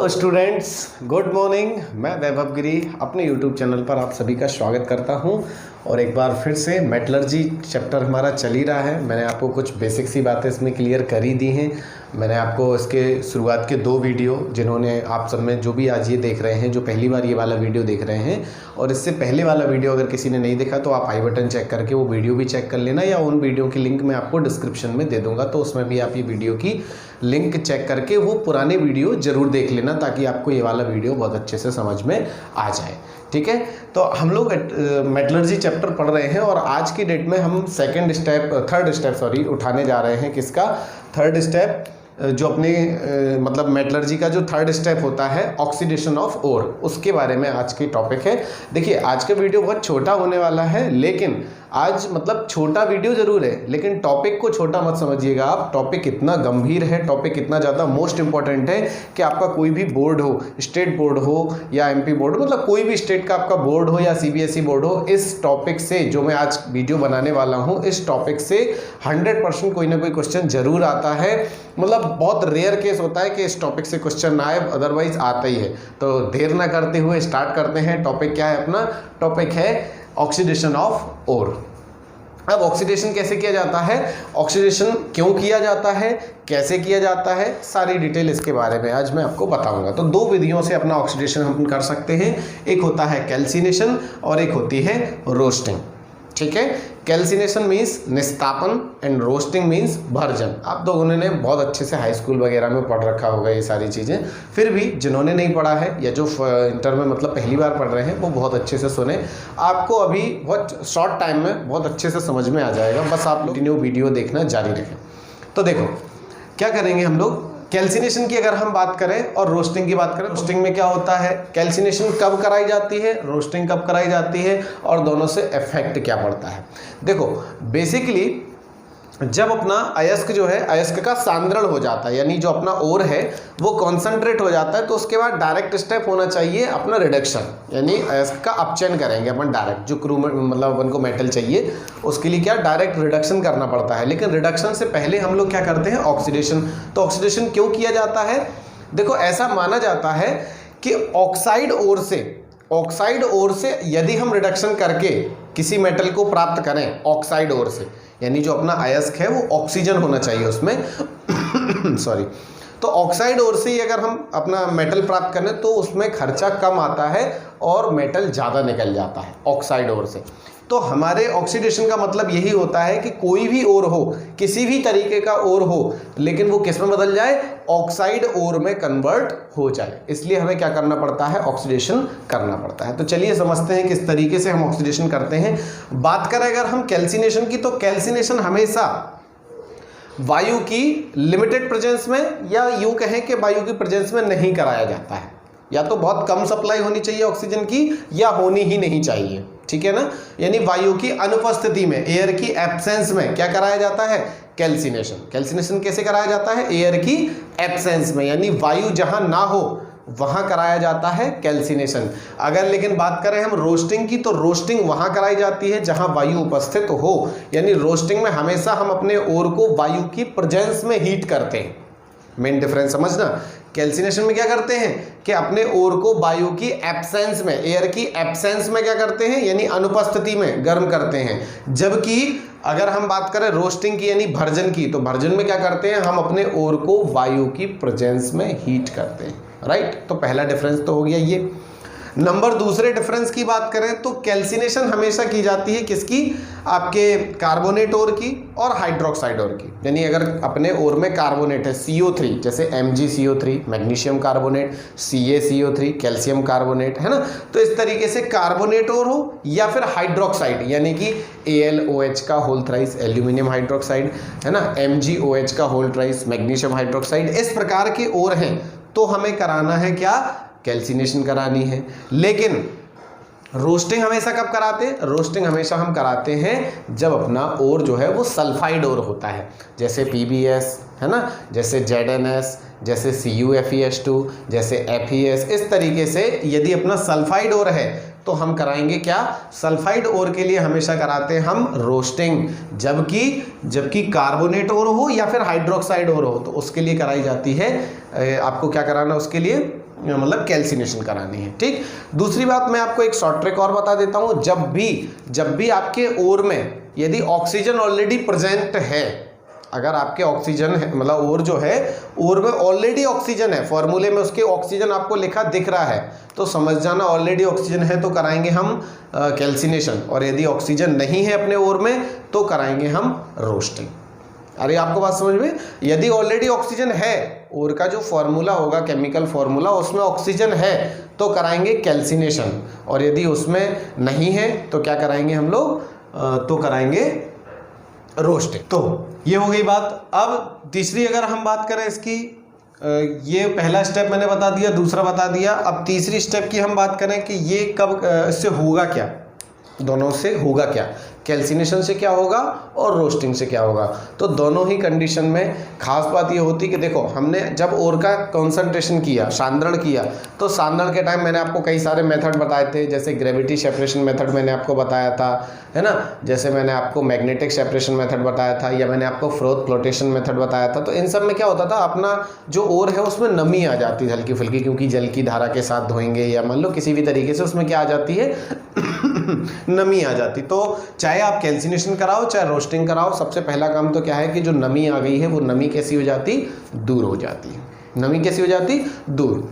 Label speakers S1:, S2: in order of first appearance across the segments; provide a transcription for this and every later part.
S1: Hello students, good morning. मैं वैभव गिरी अपने YouTube channel पर आप सभी का स्वागत करता हूं और एक बार फिर से मेटलर्जी चैप्टर हमारा चल ही रहा है। मैंने आपको कुछ बेसिक सी बातें इसमें क्लियर कर ही दी हैं। मैंने आपको इसके शुरुआत के 2 वीडियो, जिन्होंने आप सब में जो भी आज ये देख रहे हैं, जो पहली बार ये वाला वीडियो देख रहे हैं और इससे पहले वाला वीडियो अगर किसी ने नहीं देखा तो आप आई बटन चेक करके वो वीडियो भी चेक कर लेना, या उन वीडियो की लिंक मैं आपको डिस्क्रिप्शन में दे दूँगा, तो उसमें भी आप ये वीडियो की लिंक चेक करके वो पुराने वीडियो ज़रूर देख लेना, ताकि आपको ये वाला वीडियो बहुत अच्छे से समझ में आ जाए। ठीक है, तो हम लोग मेटलर्जी चैप्टर पढ़ रहे हैं और आज की डेट में हम थर्ड स्टेप उठाने जा रहे हैं। किसका थर्ड स्टेप? जो अपने मतलब मेटलर्जी का जो थर्ड स्टेप होता है, ऑक्सीडेशन ऑफ ओर, उसके बारे में आज की टॉपिक है। देखिए, आज का वीडियो बहुत छोटा होने वाला है, लेकिन आज मतलब छोटा वीडियो ज़रूर है, लेकिन टॉपिक को छोटा मत समझिएगा आप। टॉपिक इतना गंभीर है, टॉपिक इतना ज़्यादा मोस्ट इंपॉर्टेंट है कि आपका कोई भी बोर्ड हो, स्टेट बोर्ड हो या एमपी बोर्ड हो, मतलब कोई भी स्टेट का आपका बोर्ड हो या सीबीएसई बोर्ड हो, इस टॉपिक से जो मैं आज वीडियो बनाने वाला हूँ, इस टॉपिक से 100% कोई ना कोई क्वेश्चन जरूर आता है। मतलब बहुत रेयर केस होता है कि इस टॉपिक से क्वेश्चन ना आए, अदरवाइज आता ही है। तो देर ना करते हुए स्टार्ट करते हैं। टॉपिक क्या है अपना? टॉपिक है ऑक्सीडेशन ऑफ ओर। अब ऑक्सीडेशन कैसे किया जाता है, ऑक्सीडेशन क्यों किया जाता है, कैसे किया जाता है, सारी डिटेल इसके बारे में आज मैं आपको बताऊंगा। तो 2 विधियों से अपना ऑक्सीडेशन हम कर सकते हैं। एक होता है कैल्सिनेशन और एक होती है रोस्टिंग। ठीक है, कैल्सिनेशन मीन्स निस्तापन एंड रोस्टिंग मीन्स भर्जन। आप लोगों ने बहुत अच्छे से हाई स्कूल वगैरह में पढ़ रखा होगा ये सारी चीज़ें। फिर भी जिन्होंने नहीं पढ़ा है या जो इंटर में मतलब पहली बार पढ़ रहे हैं, वो बहुत अच्छे से सुने। आपको अभी बहुत शॉर्ट टाइम में बहुत अच्छे से समझ में आ जाएगा। बस आप लोग वीडियो देखना जारी रखें। तो देखो क्या करेंगे हम लोग। कैल्सिनेशन की अगर हम बात करें और रोस्टिंग की बात करें, रोस्टिंग में क्या होता है, कैल्सिनेशन कब कराई जाती है, रोस्टिंग कब कराई जाती है, और दोनों से इफेक्ट क्या पड़ता है। देखो, बेसिकली जब अपना अयस्क जो है, अयस्क का सांद्रण हो जाता है, यानी जो अपना ओर है वो कॉन्सेंट्रेट हो जाता है, तो उसके बाद डायरेक्ट स्टेप होना चाहिए अपना रिडक्शन, यानी अयस्क का अपचयन करेंगे अपन डायरेक्ट। जो क्रू मतलब अपन को मेटल चाहिए, उसके लिए क्या डायरेक्ट रिडक्शन करना पड़ता है। लेकिन रिडक्शन से पहले हम लोग क्या करते हैं, ऑक्सीडेशन। तो ऑक्सीडेशन क्यों किया जाता है? देखो, ऐसा माना जाता है कि ऑक्साइड ओर से यदि हम रिडक्शन करके किसी मेटल को प्राप्त करें, ऑक्साइड ओर से, यानी जो अपना अयस्क है वो ऑक्सीजन होना चाहिए उसमें सॉरी, तो ऑक्साइड ओर से ही अगर हम अपना मेटल प्राप्त करें तो उसमें खर्चा कम आता है और मेटल ज़्यादा निकल जाता है ऑक्साइड ओर से। तो हमारे ऑक्सीडेशन का मतलब यही होता है कि कोई भी ओर हो, किसी भी तरीके का ओर हो, लेकिन वो किस में बदल जाए, ऑक्साइड ओर में कन्वर्ट हो जाए। इसलिए हमें क्या करना पड़ता है, ऑक्सीडेशन करना पड़ता है। तो चलिए समझते हैं किस तरीके से हम ऑक्सीडेशन करते हैं। बात करें अगर हम कैल्सिनेशन की, तो कैल्सिनेशन हमेशा वायु की लिमिटेड प्रेजेंस में, या यूं कहें कि वायु की प्रेजेंस में नहीं कराया जाता है। या तो बहुत कम सप्लाई होनी चाहिए ऑक्सीजन की, या होनी ही नहीं चाहिए। ठीक है ना, यानी वायु की अनुपस्थिति में, एयर की एब्सेंस में क्या कराया जाता है, कैल्सिनेशन। कैल्सिनेशन कैसे कराया जाता है, एयर की एब्सेंस में, यानी वायु जहां ना हो वहां कराया जाता है कैल्सिनेशन। अगर लेकिन बात करें हम रोस्टिंग की, तो रोस्टिंग वहां कराई जाती है जहां वायु उपस्थित हो, यानी रोस्टिंग में हमेशा हम अपने ओर को वायु की प्रेजेंस में हीट करते हैं। मेन डिफरेंस समझना। कैल्सिनेशन में क्या करते हैं कि अपने ओर को वायु की एब्सेंस में, एयर की एब्सेंस में क्या करते हैं, यानी अनुपस्थिति में गर्म करते हैं। जबकि अगर हम बात करें रोस्टिंग की, यानी भर्जन की, तो भर्जन में क्या करते हैं, हम अपने ओर को वायु की प्रेजेंस में हीट करते हैं। राइट, तो पहला डिफरेंस तो हो गया ये। नंबर दूसरे डिफरेंस की बात करें तो कैल्सिनेशन हमेशा की जाती है किसकी, आपके कार्बोनेट ओर की और हाइड्रोक्साइड ओर की। यानी अगर अपने ओर में कार्बोनेट है, CO3, जैसे MgCO3 magnesium carbonate, CaCO3 calcium carbonate, है ना। तो इस तरीके से कार्बोनेट ओर हो या फिर हाइड्रोक्साइड, यानी कि AlOH का होल थ्राइस एल्यूमिनियम हाइड्रोक्साइड, है ना, MgOH का होल थ्राइस मैग्नीशियम हाइड्रोक्साइड, इस प्रकार के ओर हैं, तो हमें कराना है क्या, कैल्सिनेशन करानी है। लेकिन रोस्टिंग हमेशा कब कराते हैं, रोस्टिंग हमेशा हम कराते हैं जब अपना ओर जो है वो सल्फाइड ओर होता है, जैसे PbS, है ना, जैसे ZnS, जैसे CuFeS2, जैसे FeS। इस तरीके से यदि अपना सल्फाइड ओर है तो हम कराएंगे क्या, सल्फाइड ओर के लिए हमेशा कराते हैं हम रोस्टिंग। जबकि कार्बोनेट ओर हो या फिर हाइड्रोक्साइड ओर हो तो उसके लिए कराई जाती है, आपको क्या कराना उसके लिए, मतलब कैल्सिनेशन करानी है। ठीक, दूसरी बात मैं आपको एक शॉर्ट ट्रिक और बता देता हूँ। जब भी आपके ओर में यदि ऑक्सीजन ऑलरेडी प्रेजेंट है, अगर आपके ऑक्सीजन है मतलब ओर जो है, ओर में ऑलरेडी ऑक्सीजन है, फॉर्मूले में उसके ऑक्सीजन आपको लिखा दिख रहा है, तो समझ जाना ऑलरेडी ऑक्सीजन है तो कराएंगे हम कैल्सिनेशन, और यदि ऑक्सीजन नहीं है अपने ओर में तो कराएंगे हम रोस्टिंग। अरे आपको बात समझ में? यदि ऑलरेडी ऑक्सीजन है, ओर का जो फॉर्मूला होगा केमिकल फॉर्मूला, उसमें ऑक्सीजन है तो कराएंगे कैल्सिनेशन, और यदि उसमें नहीं है तो क्या कराएंगे हम लोग? तो कराएंगे रोस्टिंग। तो ये हो गई बात। अब तीसरी अगर हम बात करें इसकी, ये पहला स्टेप मैंने बता दिया, दूसरा बता दिया। अब तीसरी स्टेप की हम बात करें कि ये कब इससे होगा क्या, दोनों से होगा क्या, कैल्सिनेशन से क्या होगा और रोस्टिंग से क्या होगा। तो दोनों ही कंडीशन में खास बात ये होती है कि देखो, हमने जब ओर का कॉन्सेंट्रेशन किया, सांद्रण किया, तो सांद्रण के टाइम मैंने आपको कई सारे मेथड बताए थे, जैसे ग्रेविटी सेपरेशन मेथड मैंने आपको बताया था, है ना, जैसे मैंने आपको मैग्नेटिक सेपरेशन मेथड बताया था, या मैंने आपको फ्रोथ फ्लोटेशन मेथड बताया था। तो इन सब में क्या होता था, अपना जो ओर है उसमें नमी आ जाती है हल्की फुल्की, क्योंकि जल की धारा के साथ धोएंगे या मान लो किसी भी तरीके से उसमें क्या आ जाती है नमी आ जाती। तो चाहे आप कैल्सिनेशन कराओ चाहे रोस्टिंग कराओ, सबसे पहला काम तो क्या है कि जो नमी आ गई है वो नमी कैसी हो जाती? दूर हो जाती है। नमी कैसी हो जाती? दूर।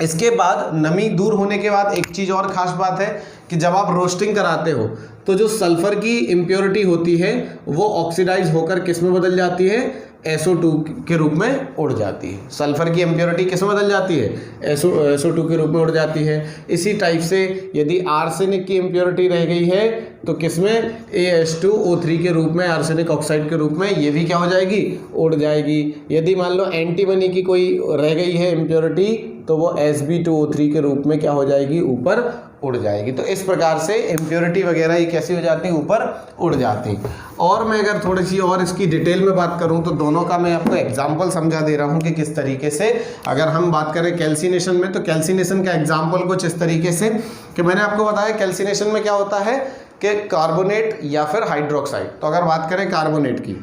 S1: इसके बाद नमी दूर होने के बाद एक चीज़ और ख़ास बात है कि जब आप रोस्टिंग कराते हो तो जो सल्फर की इम्प्योरिटी होती है वो ऑक्सीडाइज होकर किस में बदल जाती है? SO2 के रूप में उड़ जाती है। सल्फर की इम्प्योरिटी किस में बदल जाती है? SO2 के रूप में उड़ जाती है। इसी टाइप से यदि आर्सेनिक की इम्प्योरिटी रह गई है तो किस में? AH2O3 के रूप में, आर्सेनिक ऑक्साइड के रूप में, ये भी क्या हो जाएगी? उड़ जाएगी। यदि मान लो एंटीमनी की कोई रह गई है इम्प्योरिटी तो वो Sb2O3 के रूप में क्या हो जाएगी? ऊपर उड़ जाएगी। तो इस प्रकार से इम्प्योरिटी वगैरह ये कैसी हो जाती है? ऊपर उड़ जाती है। और मैं अगर थोड़ी सी और इसकी डिटेल में बात करूं तो दोनों का मैं आपको एग्जांपल समझा दे रहा हूं कि किस तरीके से, अगर हम बात करें कैल्सिनेशन में, तो कैल्सिनेशन का एग्जांपल कुछ इस तरीके से कि मैंने आपको बताया कैल्सिनेशन में क्या होता है कि कार्बोनेट या फिर हाइड्रोक्साइड। तो अगर बात करें कार्बोनेट की,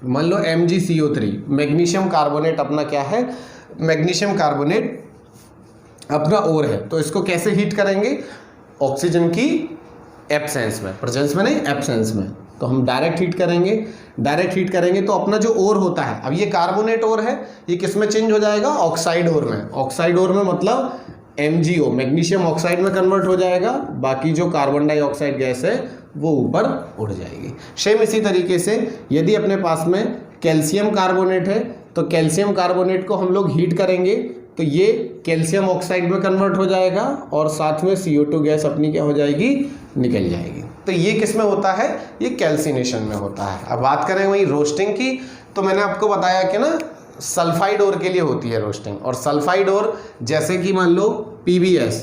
S1: मान लो MgCO3, मैग्नीशियम कार्बोनेट अपना क्या है? मैग्नीशियम कार्बोनेट अपना ओर है, तो इसको कैसे हीट करेंगे? ऑक्सीजन की एब्सेंस में, प्रेजेंस में नहीं, एब्सेंस में। तो हम डायरेक्ट हीट करेंगे। डायरेक्ट हीट करेंगे तो अपना जो ओर होता है, अब ये कार्बोनेट ओर है, ये किस में चेंज हो जाएगा? ऑक्साइड ओर में। ऑक्साइड ओर में मतलब MgO, मैग्नीशियम ऑक्साइड में कन्वर्ट हो जाएगा, बाकी जो कार्बन डाइऑक्साइड गैस है वो ऊपर उड़ जाएगी। सेम इसी तरीके से यदि अपने पास में कैल्शियम कार्बोनेट है तो कैल्शियम कार्बोनेट को हम लोग हीट करेंगे तो ये कैल्शियम ऑक्साइड में कन्वर्ट हो जाएगा और साथ में CO2 गैस अपनी क्या हो जाएगी? निकल जाएगी। तो ये किस में होता है? ये कैल्सिनेशन में होता है। अब बात करें वही रोस्टिंग की, तो मैंने आपको बताया कि ना सल्फाइड ओर के लिए होती है रोस्टिंग। और सल्फाइड ओर जैसे कि मान लो PbS,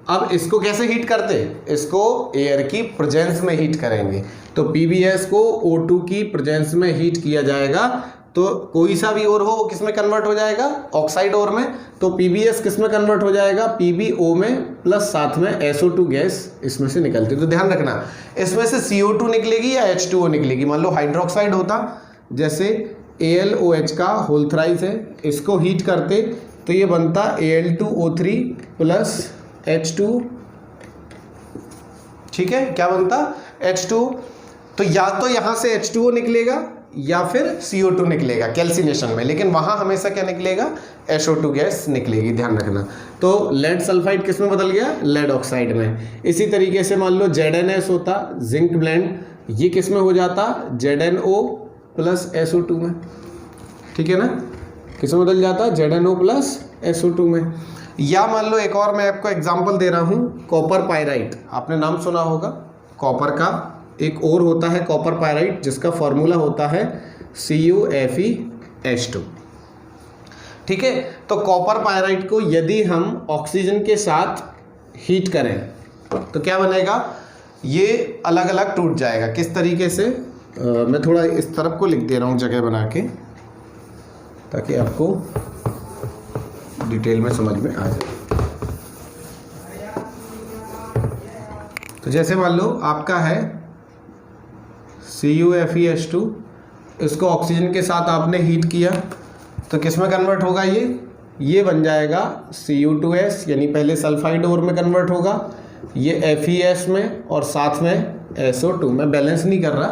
S1: अब इसको कैसे हीट करते? इसको एयर की प्रेजेंस में हीट करेंगे। तो PbS को O2 की प्रेजेंस में हीट किया जाएगा, तो कोई सा भी ओर हो वो किस में कन्वर्ट हो जाएगा? ऑक्साइड ओर में। तो PbS किस में कन्वर्ट हो जाएगा? PbO में, प्लस साथ में SO2 गैस इसमें से निकलती है। तो ध्यान रखना, इसमें से CO2 निकलेगी या H2O निकलेगी। मान लो हाइड्रोक्साइड होता, जैसे AlOH का होल थ्राइस है, इसको हीट करते तो ये बनता Al2O3 प्लस H2, ठीक है, क्या बनता? H2। तो या तो यहाँ से H2O निकलेगा या फिर CO2 निकलेगा कैल्सिनेशन में, लेकिन वहाँ हमेशा क्या निकलेगा? SO2 गैस निकलेगी, ध्यान रखना। तो लेड सल्फाइड किस में बदल गया? लेड ऑक्साइड में। इसी तरीके से मान लो ZnS होता, जिंक ब्लेंड, ये किस में हो जाता? ZnO प्लस SO2 में, ठीक है ना, किस में बदल जाता? ZnO प्लस SO2 में। या मान लो एक और मैं आपको एग्जाम्पल दे रहा हूँ, कॉपर पायराइट, आपने नाम सुना होगा। कॉपर का एक और होता है कॉपर पायराइट, जिसका फॉर्मूला होता है CuFeH2, ठीक है। तो कॉपर पायराइट को यदि हम ऑक्सीजन के साथ हीट करें तो क्या बनेगा? ये अलग अलग टूट जाएगा। किस तरीके से? मैं थोड़ा इस तरफ को लिख दे रहा हूँ जगह बना के, ताकि आपको डिटेल में समझ में आ जाए। तो जैसे मान लो आपका है CuFeH2, इसको ऑक्सीजन के साथ आपने हीट किया तो किस में कन्वर्ट होगा? ये ये बन जाएगा Cu2S, यानी पहले सल्फाइड ओर में कन्वर्ट होगा, ये FeS में और साथ में SO2। मैं बैलेंस नहीं कर रहा,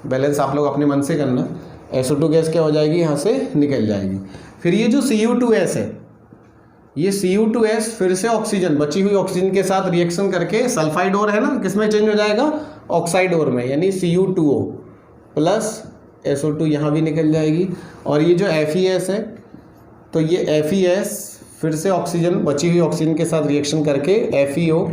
S1: बैलेंस आप लोग अपने मन से करना। SO2 गैस क्या हो जाएगी, यहाँ से निकल जाएगी। फिर ये जो Cu2S है, ये Cu2S फिर से ऑक्सीजन, बची हुई ऑक्सीजन के साथ रिएक्शन करके सल्फाइड ओर है ना, किस में चेंज हो जाएगा, ऑक्साइड ओर में, यानी Cu2O प्लस SO2 यहाँ भी निकल जाएगी। और ये जो FeS है, तो ये FeS फिर से ऑक्सीजन, बची हुई ऑक्सीजन के साथ रिएक्शन करके FeO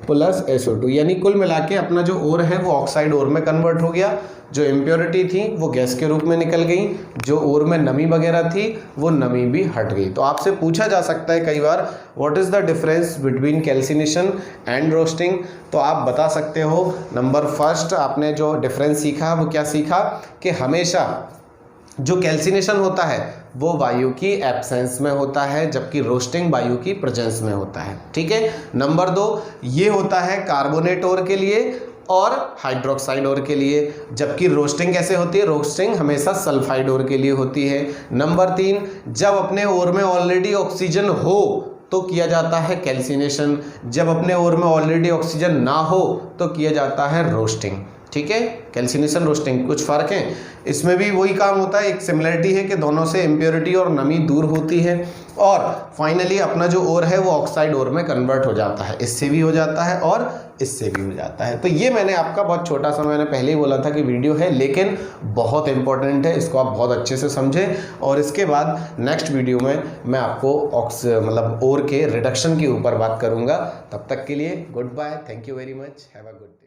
S1: प्लस SO2, यानी कुल मिला के अपना जो ओर है वो ऑक्साइड ओर में कन्वर्ट हो गया। जो इम्प्योरिटी थी वो गैस के रूप में निकल गई, जो ओर में नमी वगैरह थी वो नमी भी हट गई। तो आपसे पूछा जा सकता है कई बार, what is the difference between calcination and roasting. तो आप बता सकते हो, नंबर फर्स्ट आपने जो डिफरेंस सीखा वो क्या सीखा, कि हमेशा जो कैल्सिनेशन होता है वो वायु की एब्सेंस में होता है, जबकि रोस्टिंग वायु की प्रेजेंस में होता है। ठीक है। नंबर 2, ये होता है कार्बोनेट ओर के लिए और हाइड्रोक्साइड ओर के लिए, जबकि रोस्टिंग कैसे होती है, रोस्टिंग हमेशा सल्फाइड ओर के लिए होती है। नंबर 3, जब अपने ओर में ऑलरेडी ऑक्सीजन हो तो किया जाता है कैल्सिनेशन, जब अपने ओर में ऑलरेडी ऑक्सीजन ना हो तो किया जाता है रोस्टिंग। ठीक है। कैल्सिनेशन, रोस्टिंग, कुछ फ़र्क है, इसमें भी वही काम होता है। एक सिमिलरिटी है कि दोनों से इम्प्योरिटी और नमी दूर होती है, और फाइनली अपना जो ओर है वो ऑक्साइड ओर में कन्वर्ट हो जाता है। इससे भी हो जाता है और इससे भी हो जाता है। तो ये मैंने आपका बहुत छोटा सा, मैंने पहले ही बोला था कि वीडियो है, लेकिन बहुत इंपॉर्टेंट है, इसको आप बहुत अच्छे से समझें। और इसके बाद नेक्स्ट वीडियो में मैं आपको ओर के रिडक्शन के ऊपर बात करूँगा। तब तक के लिए goodbye, thank you very much, have a good.